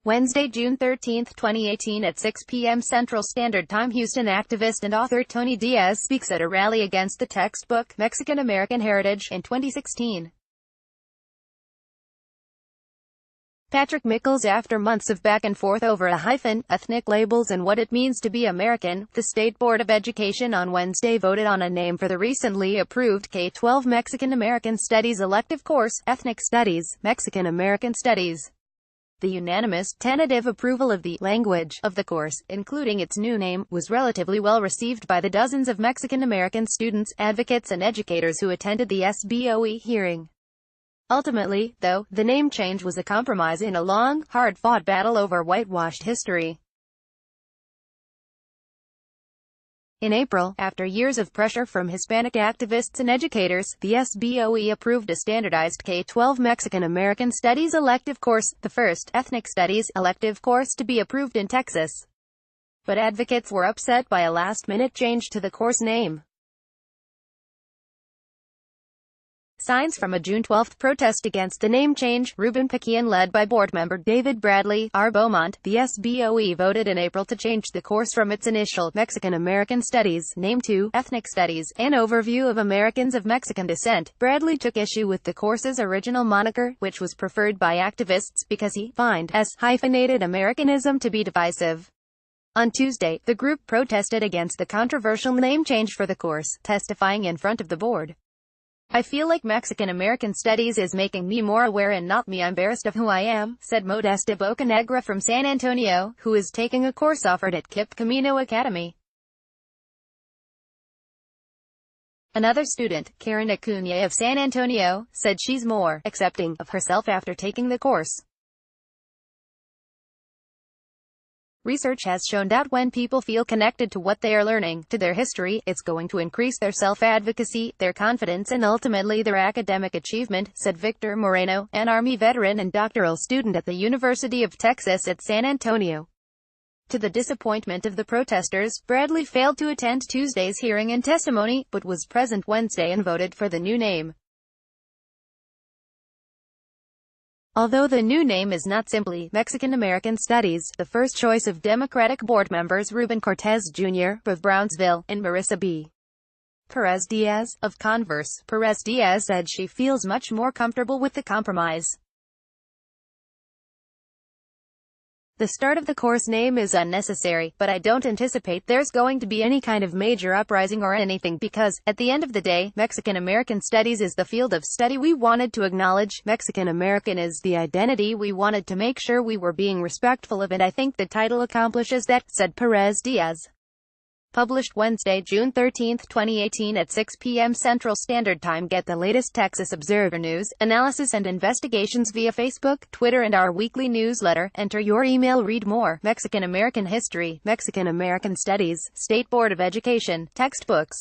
Wednesday, June 13, 2018 at 6 p.m. Central Standard Time. Houston activist and author Tony Diaz speaks at a rally against the textbook, Mexican-American Heritage, in 2016. Patrick Mickles. After months of back and forth over ethnic labels and what it means to be American, the State Board of Education on Wednesday voted on a name for the recently approved K-12 Mexican-American Studies elective course, Ethnic Studies, Mexican-American Studies. The unanimous, tentative approval of the language of the course, including its new name, was relatively well received by the dozens of Mexican-American students, advocates and educators who attended the SBOE hearing. Ultimately, though, the name change was a compromise in a long, hard-fought battle over whitewashed history. In April, after years of pressure from Hispanic activists and educators, the SBOE approved a standardized K-12 Mexican-American Studies elective course, the first Ethnic Studies elective course to be approved in Texas. But advocates were upset by a last-minute change to the course name. Signs from a June 12 protest against the name change. Ruben Paquian, led by board member David Bradley, R. Beaumont, the SBOE voted in April to change the course from its initial Mexican-American Studies name to Ethnic Studies, an overview of Americans of Mexican descent. Bradley took issue with the course's original moniker, which was preferred by activists because he fined hyphenated Americanism to be divisive. On Tuesday, the group protested against the controversial name change for the course, testifying in front of the board. "I feel like Mexican-American Studies is making me more aware and not me embarrassed of who I am," said Modesta Bocanegra from San Antonio, who is taking a course offered at Kip Camino Academy. Another student, Karen Acuna of San Antonio, said she's more accepting of herself after taking the course. Research has shown that when people feel connected to what they are learning, to their history, it's going to increase their self-advocacy, their confidence and ultimately their academic achievement, said Victor Moreno, an Army veteran and doctoral student at the University of Texas at San Antonio. To the disappointment of the protesters, Bradley failed to attend Tuesday's hearing and testimony, but was present Wednesday and voted for the new name. Although the new name is not simply Mexican-American Studies, the first choice of Democratic board members Ruben Cortez Jr. of Brownsville, and Marissa B. Perez Diaz, of Converse, Perez Diaz said she feels much more comfortable with the compromise. "The start of the course name is unnecessary, but I don't anticipate there's going to be any kind of major uprising or anything because, at the end of the day, Mexican-American Studies is the field of study we wanted to acknowledge. Mexican-American is the identity we wanted to make sure we were being respectful of, and I think the title accomplishes that," said Perez Diaz. Published Wednesday, June 13, 2018 at 6 p.m. Central Standard Time. Get the latest Texas Observer news, analysis and investigations via Facebook, Twitter and our weekly newsletter. Enter your email. Read more. Mexican-American History, Mexican-American Studies, State Board of Education, Textbooks.